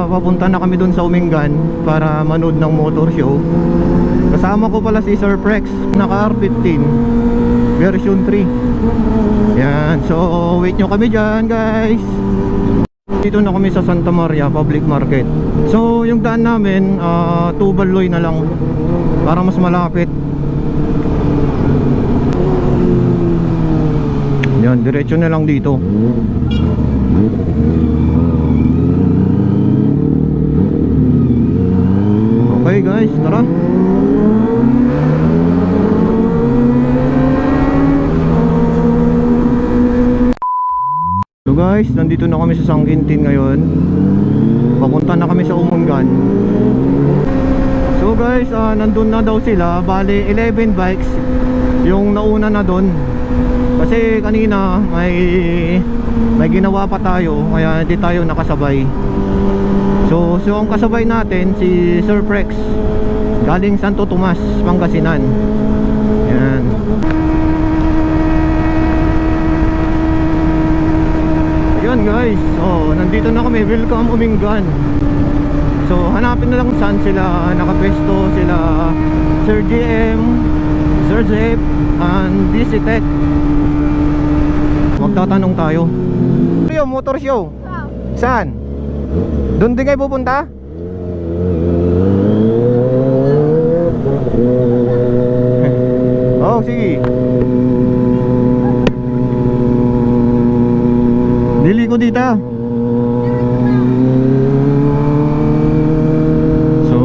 papunta na kami dun sa Umingan para manood ng motor show. Kasama ko pala si Sir Prex, naka R15 version 3. Yan, so wait nyo kami dyan guys. Dito na kami sa Santa Maria Public Market. So yung daan namin Tuballoy na lang para mas malapit. Yan, diretso na lang dito. Okay guys, tara. So guys, nandito na kami sa Sanggintin ngayon. Papunta na kami sa Umungan. So guys, nandun na daw sila. Bali 11 bikes yung nauna na doon. Kasi kanina may ginawa pa tayo, kaya hindi tayo nakasabay. So ang kasabay natin si Sir Prex, galing Santo Tomas, Pangasinan. Yan. Ayan guys, so nandito na kami. Welcome Umingan. So hanapin na lang saan sila nakapwesto, sila Sir GM, Sir Zep, and DC Tech. Magtatanong tayo. Yung motor show, saan? Doon din kayo pupunta? Oh, sige. Dili ko dito. So,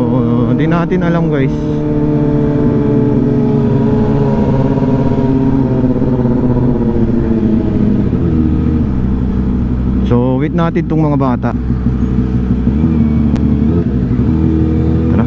hindi natin alam guys. So, wait natin itong mga bata. Tara.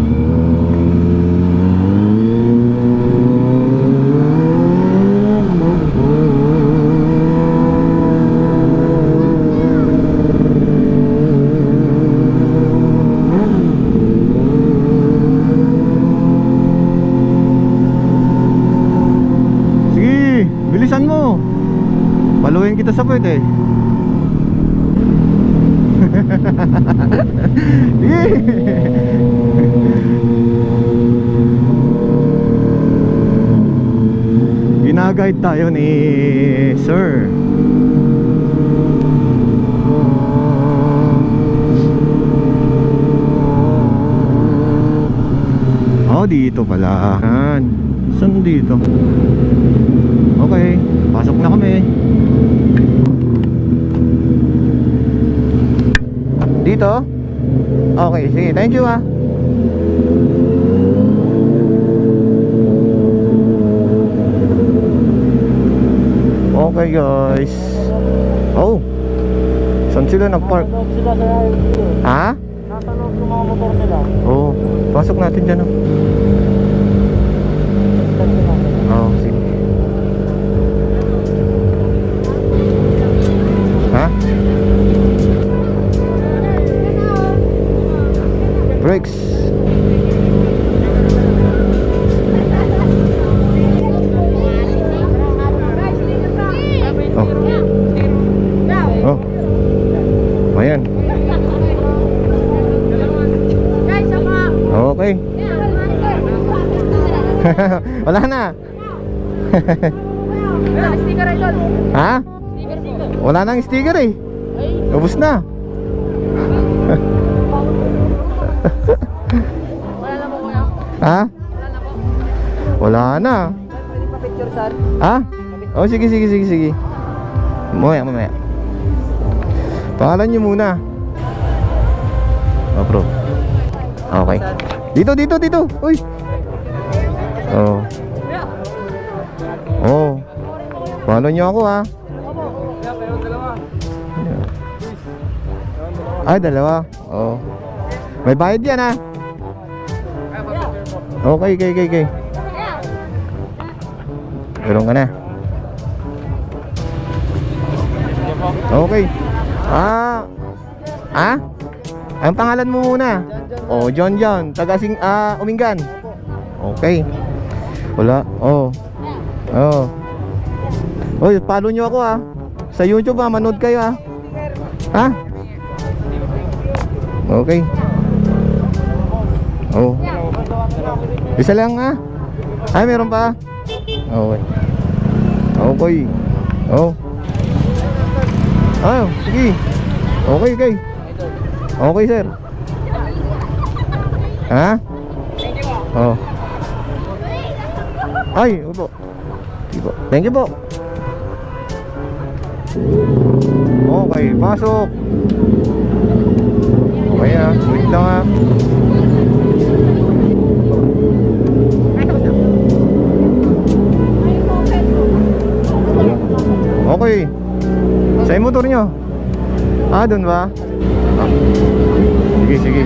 Sige, bilisan mo. Paluin kita sa puwet eh. Ginaguide tayo ni Sir. Oh, dito pala. Saan dito? Okay, pasok na kami. Dito? Okay, sige, thank you ha. Okay guys. Oh, saan sila nagpark? Ha? Nasa loob yung mga motor nila. Oh, pasok natin dyan oh. Oh, sige. Ha? Brakes. Oh. Oh. Ayan. Okay. Wala na. Sticker idol. Ha? Sticker. Wala nang sticker eh. Ubus na. Wala na po kuya. Ha? Wala na po. Wala na. Pwede pa picture sir. Ha? Oh, sige. Mamaya. Pangalan niyo muna. Oh, bro. Okay. Dito. Uy. Oh. Oh. Follow niyo ako ha. Ay, dalawa. Oh. May bayad yan ha. Okay. Meron ka na. Okay. Ang pangalan mo muna? Oh, John. Taga Umingan. Okay. Wala. Oh. Oy, follow nyo ako ha. Sa YouTube ha, manood kayo ha. Ha? Okay. Oh. Isa lang ha? Ay, meron pa? Okay. Okay. Oh. Ah, sige. Okay, okay. Okay, sir. Ha? Oh. Ay, opo. Sige po. Thank you po. Okay, pasok. Okay ah, wait lang ah. Okay. Sa motor nyo? Ah, dun ba? Ah. Sige, sige.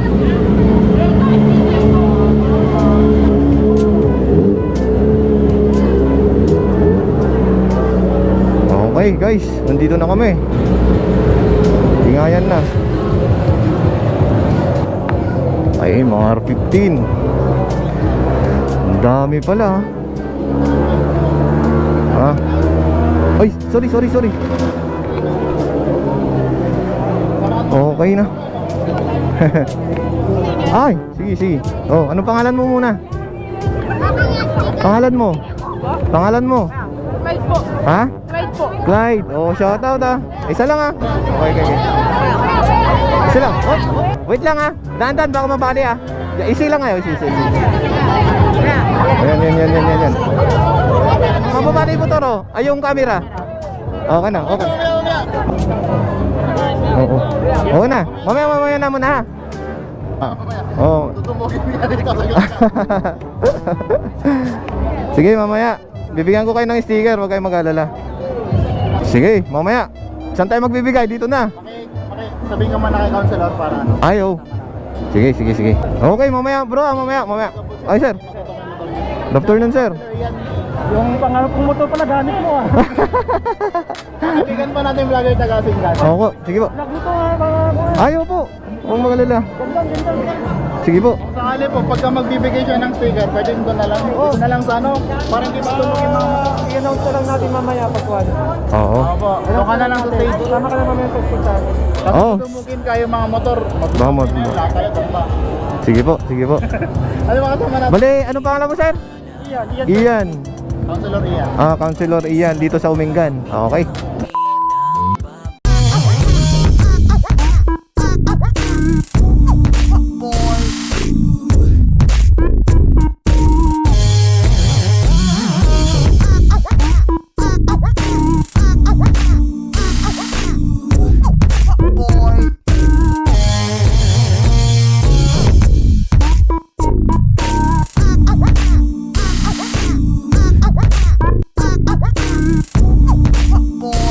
Okay guys, nandito na kami. Tingayan na. Ay, mga R15. Ang dami pala. Ah. Ay, sorry. Okay na. Ay, sige. Oh, anong pangalan mo muna? Pangalan mo? Pangalan mo? Clyde po. Ha? Clyde po. Clyde. Oh, shoutout ah. Isa lang ah. Okay. Isa lang. Oh, wait lang ah. Dahan-dahan baka mabali ah. Isi lang ah. Isi. Yan. Mababali mo toro. Ay, yung camera. Okay na. Oo. Okay na. Mamaya na muna ha. Oo. Sige, mamaya. Bibigyan ko kayo ng sticker, huwag kayong mag-alala. Sige, mamaya. Saan tayo magbibigay? Dito na. Sabihin ka man na kay counselor para ano. Ayaw. Sige. Okay, mamaya bro, mamaya. Ay sir. Good afternoon sir. Yung pangarap kong motor pala gamit mo ah. Kaibigan pa natin vlogger taga-Singgan. Oo, sige po. Vlog mo to mga Ayaw po. Huwag mag-alala. Sige po. Kung sakali po, pagka magbibigay siya ng sticker, pwede doon na lang. Doon na lang sa ano, parang hindi ba tumungin mga... I-announce na lang natin mamaya pagkuhan. Oo. Opo, doon ka na lang sa stage. Tama ka na mamaya sa stage sa akin. Tapos Oo. tumugin kayo mga motor. Vamos. Lahat tayo, doon ba? Sige po. Ano mga kasama natin? Bali, anong pangalan mo sir? Ian. Counselor Ian. Ah, Counselor Ian dito sa Umingan. Okay. Boy.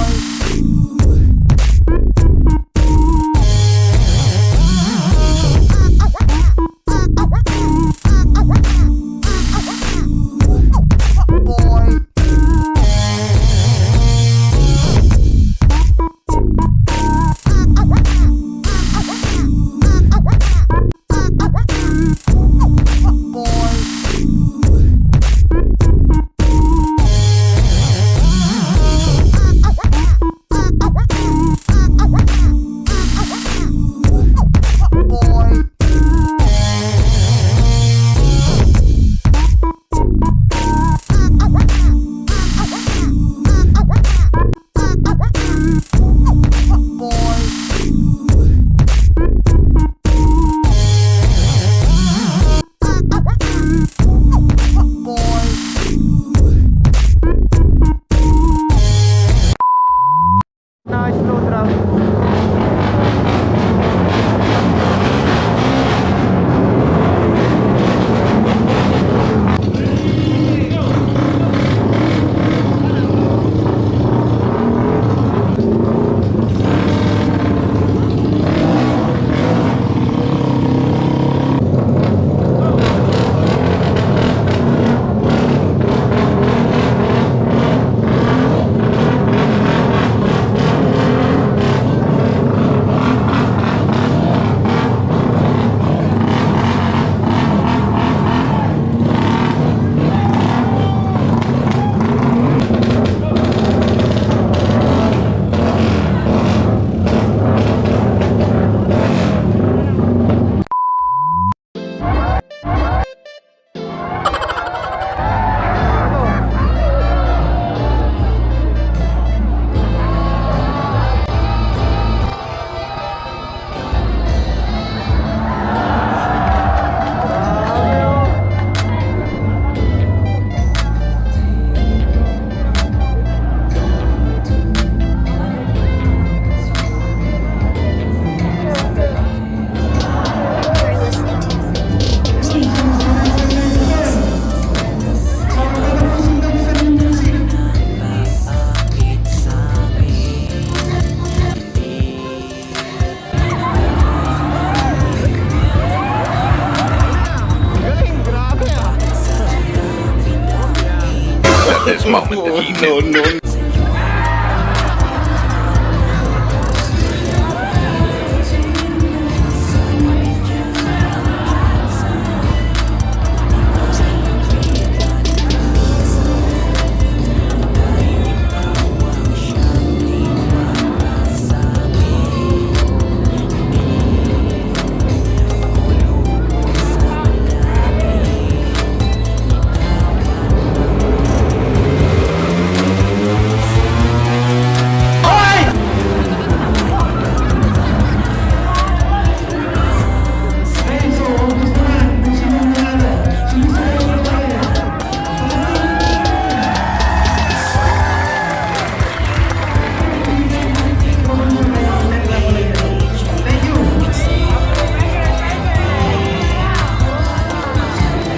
this moment that he knew.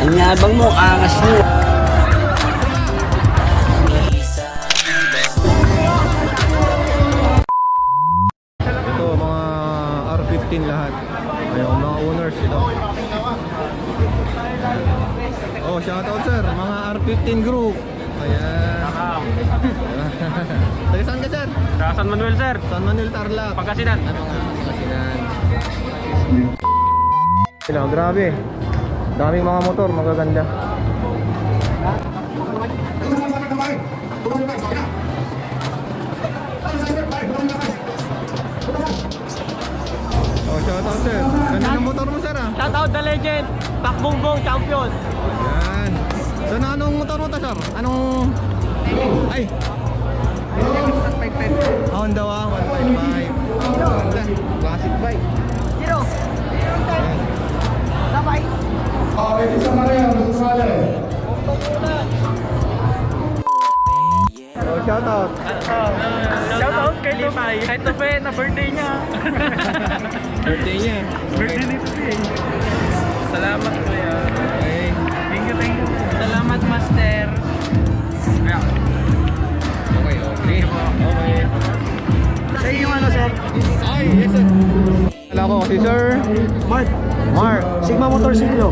Ang yabang mo, angas mo. Ito mga R15 lahat. Ayun, mga owners ito. Oh, shoutout sir, mga R15 group. Ayan. Taga saan ka sir? Sa San Manuel, sir. San Manuel Tarlac. Pangasinan. Ano nga? Pangasinan. Sila, grabe. Daming mga motor, magaganda. Oh, shoutout sir. Ganda ng motor mo sir ah. Shout out the legend, Pakbongbong champion. Ayan. So na anong motor mo to sir? Anong... Ay! Honda wa, 155. Ganda. Classic bike. Zero. Ayan. Sabay. Oh, shoutout. Shout out kay Tupay. Kay Tupay na birthday niya. Birthday niya. Birthday ni Tupay. Salamat kuya. Okay. Thank you, thank you. Salamat, master. Okay, okay. Okay. Sa inyo ano, sir? Ay, yes sir. Alam ko, si Sir Mark. Mark. Sigma Motorsiklo.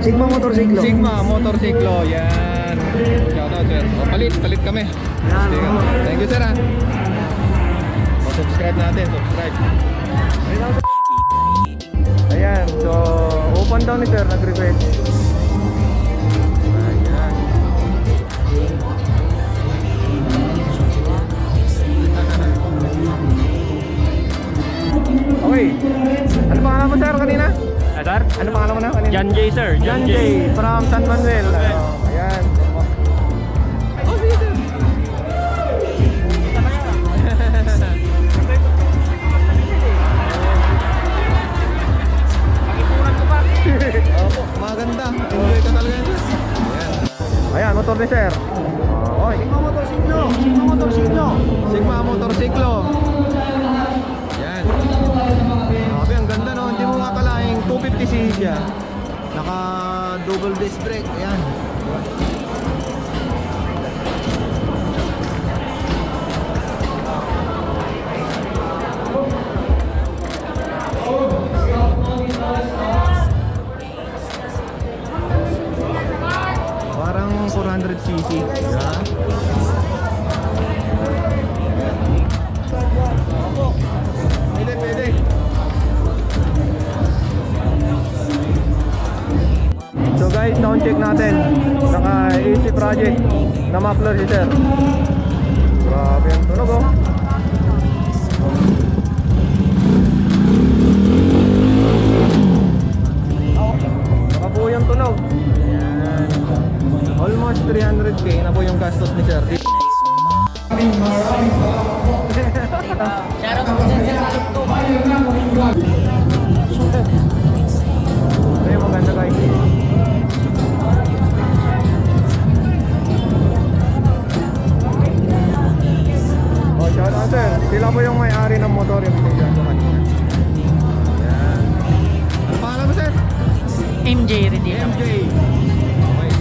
Sigma Motorsiklo. Sigma Motorsiklo. Yan. Shoutout sir. O, palit kami. Yan. Sige. Thank you sir ah. O, subscribe natin, subscribe. Ayan, so open daw ni sir, nag-request. Ayan. Okay. Ano pangalan mo sir kanina? Sir? Ano pangalan mo na kanina? John J, sir. John J. From San Manuel. Ayan. Oh, sige sir. Opo, maganda. Enjoy ka talaga yun. Ayan, motor ni sir. Okay. Sigma Motorsiklo. Sigma Motorsiklo. Sigma Motorsiklo. Yan. Grabe, ang ganda no. Hindi mo makakalaing 250cc siya. Naka double disc brake. Ayan. Parang 400cc. Yan. Pwede, pwede. So guys, sound check natin. Naka AC Project na muffler si sir. Grabe ang tunog oh. Nakabuo yung tunog. Ayan. Almost 300k na po yung gastos ni sir. Ay, maganda guys. Oh, shout out sir. Sila po yung may-ari ng motor yung binigyan ko kanina. Ayan. Ano pangalan mo sir? MJ Ready. MJ. Okay.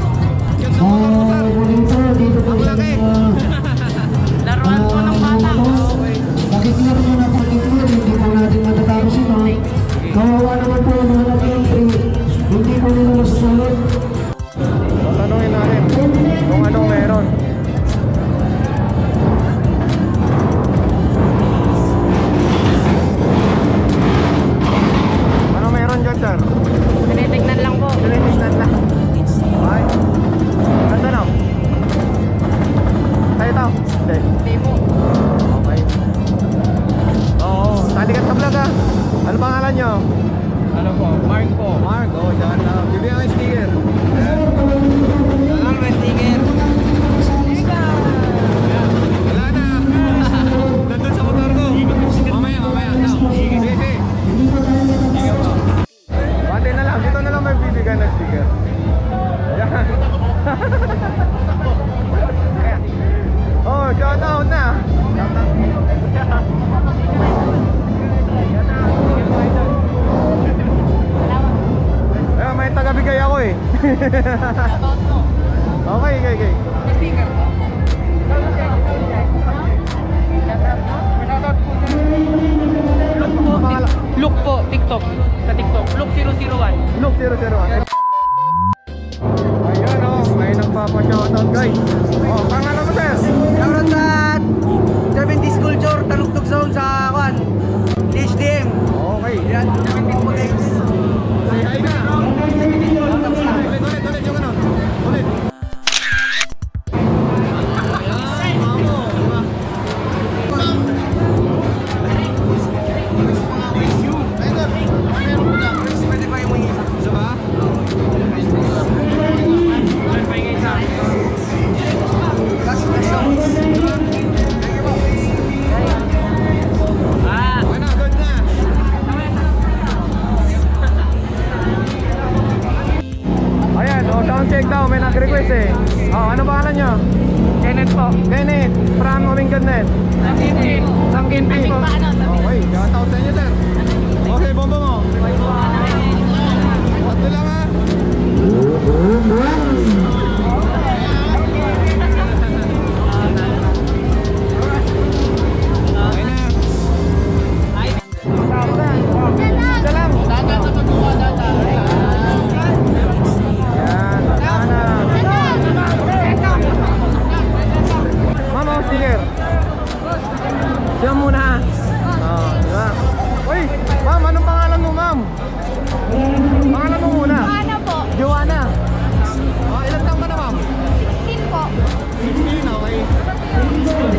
Cute ng motor mo sir. Ang laki. Laruan ko ng bata. Okay. Pakiclear nyo na pakiclear. Hindi po natin matatapos ito. Kawawa naman po yung mga nag-entry. Hindi po nila masusunod. Tatanungin natin kung anong meron. Ano pangalan nyo? Ano po? Mark po. Mark, oh, shout out. Bibigyan ko yung sticker. Alam, may sticker. Wala na. Nandun sa motor ko. Mamaya. Sige. Pati na lang. Dito na lang may bibigyan ng sticker. Ayan. Oh, shout out na. Ayan, may tagabigay ako eh. Okay. Look po, TikTok. Sa TikTok. Look 001. Look, 001. Ayun oh, may nagpapa-shoutout guys. Oh, pangalan mo sir? Shoutout sa 70 School Jor, Talugtog Zone sa Kwan. HDM. Okay. Yan, 70 po guys. Say hi na. Ulit yung ano. Ulit. Ayan, mamo. Diba? Pwede pa yung isa. Isa ba? Okay na, good na. Ayan, oh, sound check daw. May nag-request eh. Oh, ano pangalan nyo? Kenneth po. Kenneth, from Omingan net. Sangkinpin po. Okay, shout out sa inyo sir. Okay, bomba mo. Tatlo lang ha. Okay na. Isa lang. Yan, tama na. Mama, sticker. Siya muna. Oh, diba? Uy, ma'am, anong pangalan mo, ma'am? Pangalan mo muna. Ano po? Joanna. Oh, ilang taon ka na, ma'am? 16 po. 16, okay. Okay.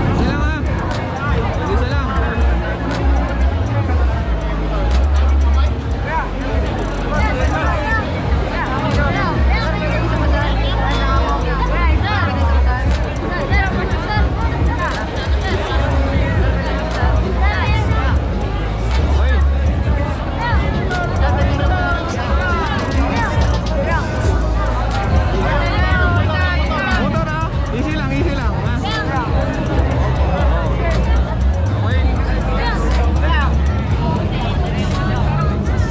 Isa lang ha. Isa lang. Okay. Motor ha. Easy lang ha. Okay.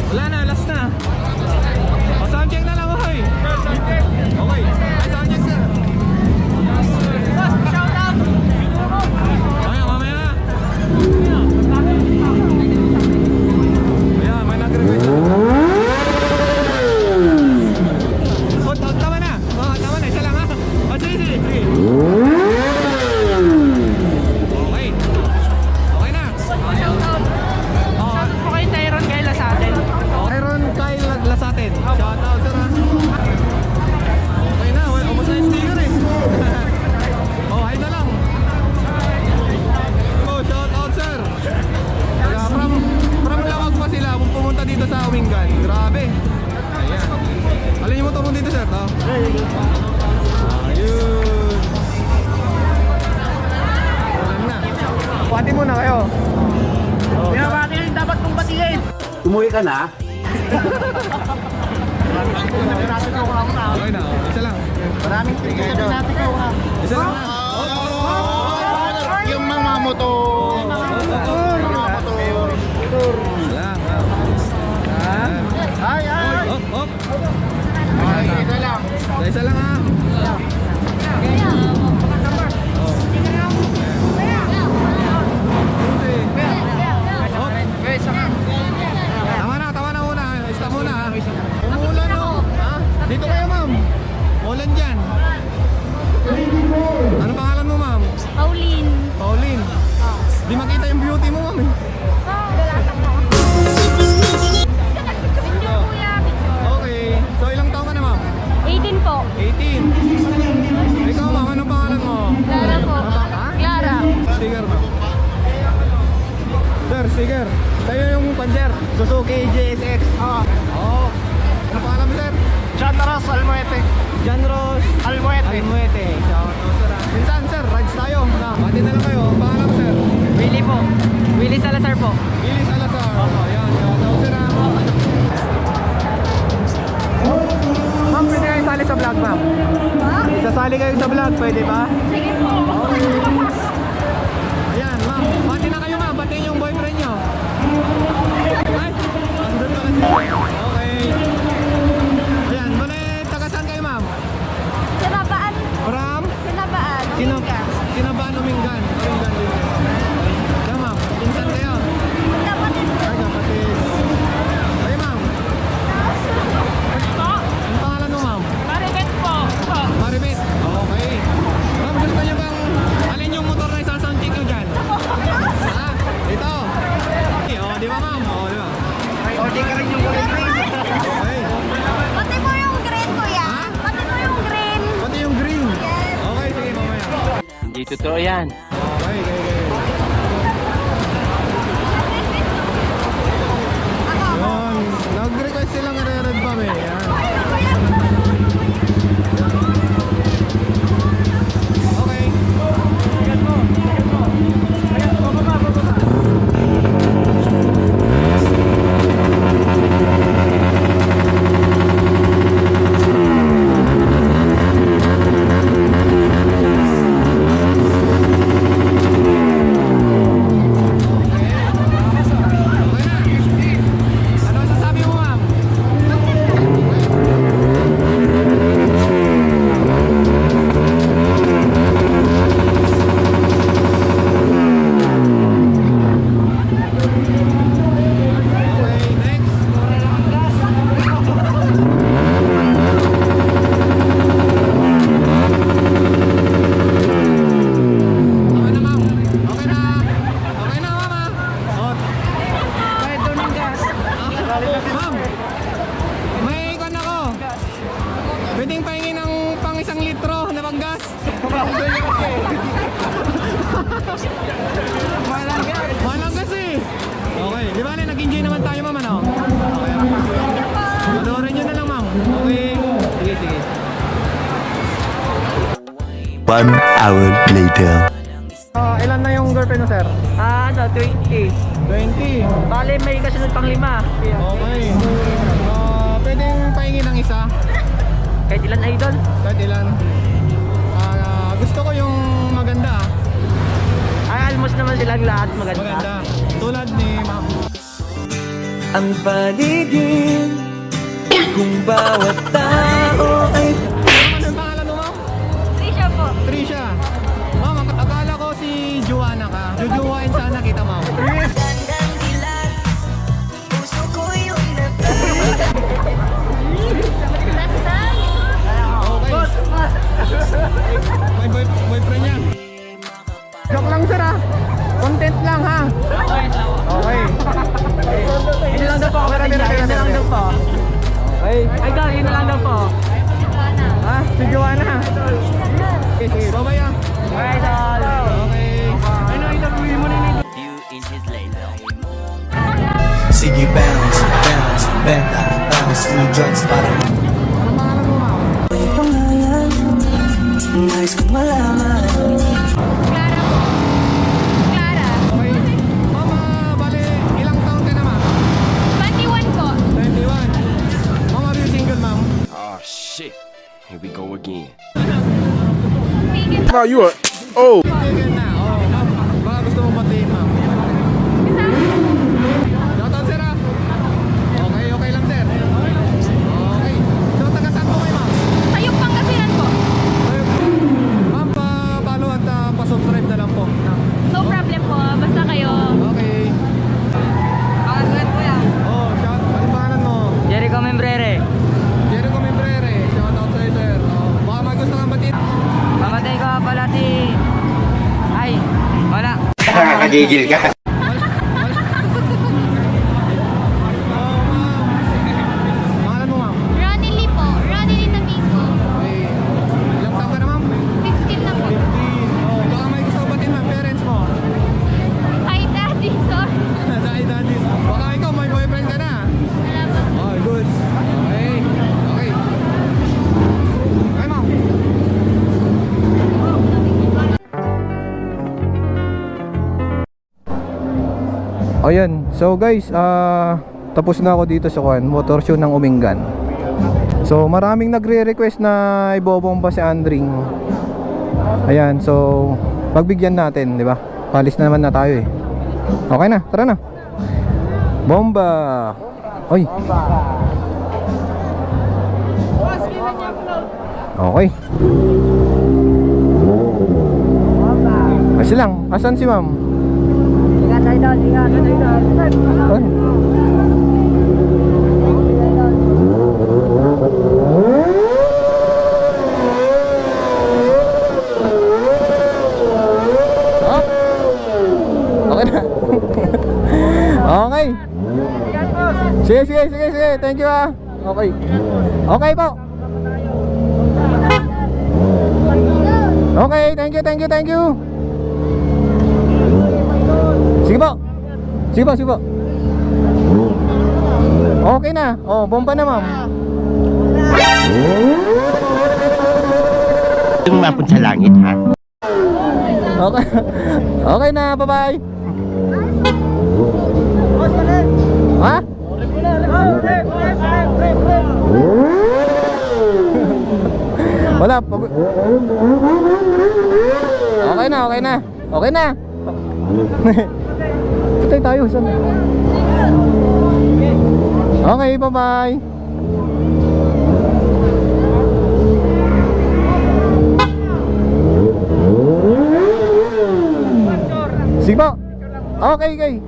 Wala na, last na. O, sound check na lang, okay. Okay. Ay, sound check sir. Mamaya na. Ayan, may nag-request. Oh, tama na. Oh, tama na, isa lang ha. Oh, sige. Okay. Okay na. Shoutout po kay Tyron Gaila sa atin. Iron Kyle Lasatin. Shout out sir ha. Okay na, well, ubos na yung sticker eh. Oh, hi na lang. Oh, shout out sir. Kaya from Lawag pa sila pumunta dito sa Umingan. Grabe. Ayan. Alin yung motor mo dito sir, no? Ayun. Ulan na. Pati muna kayo. Oh, Pinabati rin dapat kong batiin. Umuwi ka na? okay na. Isa lang. Maraming sticker doon. Isa lang. Yung mga motor. Lang. Ay. Hop. Ay, ito lang. Isa lang ha. Tawa na muna. Stop muna ha. Umuulan no. Ha? Dito kayo ma'am. Ulan dyan. Ano pangalan mo ma'am? Pauline. Pauline. Di makita yung beauty mo ma'am eh. Dalasan mo. Dito. Muete. Shout out sir. Minsan sir, rides tayo. Bati na lang kayo. Pangalan mo sir? Willie po. Willie Salazar po. Billy Salazar. Ayan, shout out sir. Ma'am, pwede kayo sali sa vlog, ma'am? Sasali kayo sa vlog, pwede ba? Sige po. Ayan, ma'am. Bati na kayo, ma'am. Batiin yung boyfriend nyo. Ay, andun pa kasi. Okay. Ayan, muna taga saan kayo, ma'am? Sinabaan. From? Sinabaan. Sinabaan, Umingan. Umingan din kayo. Kaya, ma'am. Pinsan kayo. Kapatid. Ay, kapatid. Ay, ma'am. Po. Ang pangalan mo, ma'am? Maribet po. Po. Maribet. Okay. Ma'am, gusto niyo bang alin yung motor na isasound check nyo dyan? Ha? Ito. O, di ba, ma'am? O, di ba? Order ka rin yung kulay green. Okay. Pati mo yung green, kuya. Ha? Pati mo yung green. Pati yung green. Yes. Okay, sige, mamaya. Hindi totoo yan. Okay, okay, okay. Yun. Nag-request silang i-red bomb eh. Yan. Okay. Okay na. Ano sasabi mo, ma'am? Okay, next. Okay na, ma'am. Okay na. Okay na, ma'am. Oh, Kahit doon ng gas. ma'am, may ikon ako. Pwedeng pahingin ng pang 1 litro na panggas. Walang gas eh. Okay, di ba nag-enjoy naman tayo, ma'am, ano? Okay. Panoorin nyo na lang, ma'am. Okay. Sige, sige. 1 hour later. Ilan na yung girlfriend mo, sir? 20. 20. Bale, may kasunod pang 5. Okay. Pwedeng pahingin ng isa. Kahit ilan idol. Kahit ilan. Gusto ko yung maganda. Ay, almost naman silang lahat maganda. Maganda. Tulad ni ma'am. Ang paligid kung bawat tao ay Ano ang pangalan mo, ma'am? Trisha po. Trisha. Ma'am, akala ko si Joanna ka. Jujuwain sana kita, ma'am. Okay. May boyfriend niya. Joke lang, sir, ha? Content lang, ha? Okay. Yun lang daw po. Yun na lang daw po. Okay. Idol, yun na lang daw po. Ha? Si Joanna. Okay, sige. Bye-bye, ha? Idol. Okay. Ano idol, uwi mo na yun. sige bounce, bounce, benta, bounce, two drugs para Anong pangalan mo, ma'am? pangalan, nais kong malaman. Clara po. Clara. Okay. Ma'am, bale, ilang taon ka na, ma'am? 21 po. 21. Ma'am, are you single, ma'am? Oh shit. Here we go again. Tigil. Wow, you are old. Single na. Oh, ma'am. Baka gusto mo batiin, ma'am. Shoutout, sir, ah. Okay, okay lang, sir. Okay. So, taga saan po kayo, ma'am? Sayok Pangasinan po. Ma'am, pa-follow at pa-subscribe na lang po. No problem po. Basta kayo. Okay. Pangalan ko yan. Oh, shout. Ano pangalan mo? Jericho Membrere. Jericho Membrere. Shoutout sa'yo, sir. Oh, baka may gusto kang batiin. Pamatay ko pala si... Ay, wala. Nakakagigil ka. Oh, ma'am. Pangalan mo, ma'am? Ronnie Lee po. Ronnie Lee Domingo. Okay. Ilang taon ka na, ma'am? 15 na po. 15. Oh, baka may gusto kang batiin, ma'am. Parents mo. Hi, Daddy. Sorry. Dahil dati. Baka ikaw, may boyfriend ka na. Salamat. Oh, good. Okay. Okay. Okay, ma'am. So guys, tapos na ako dito sa motor show ng Umingan. So maraming nagre-request na ibobomba si Andring. Ayan, so pagbigyan natin, di ba? Palis na naman na tayo eh. Okay na, tara na. Bomba. Oy. Okay. Kasi lang, asan si ma'am? Ingat idol, ingat idol. Ay. Okay na. Okay. Sige. Thank you ah. Okay. Okay po. Okay, thank you. Sige po. Okay na. Oh, bomba na ma'am. Yung mapun sa langit, ha? Okay. Okay na, bye-bye. Ha? Wala. Okay na. Patay tayo. Saan? Okay, bye-bye. Sige po. Okay.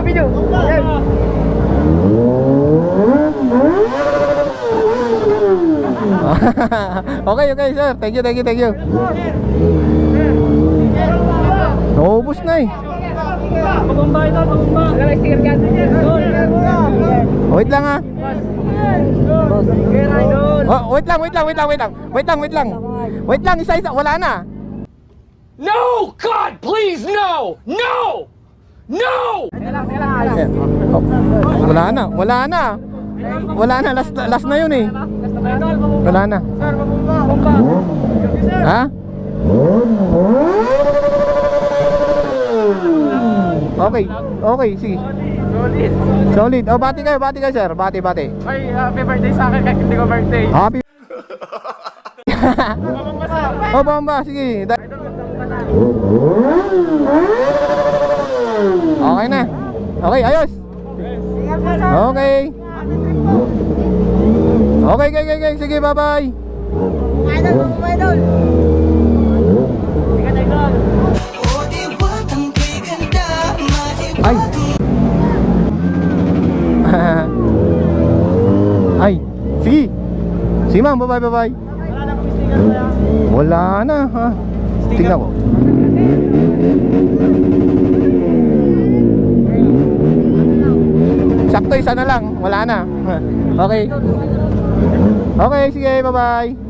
Video. Okay, sir. Thank you. Naubos na eh. Wait lang ah. Oh, wait lang. Wait lang, isa. Wala na. No! God, please, no! No! No! Oh, wala na. Last na yun eh. Wala na. Ha? Okay, sige. Solid. Oh, bati kayo, sir. Bati. Ay, happy birthday sa akin kahit hindi ko birthday. Happy. Oh, bomba, sige. Okay na. Okay, ayos. Okay. Okay. Sige, bye-bye. Ay. Ay. Sige. Sige ma'am, bye-bye. Wala na ha. Tingnan ko. Sakto isa na lang. Wala na. Okay. Okay, sige, bye-bye.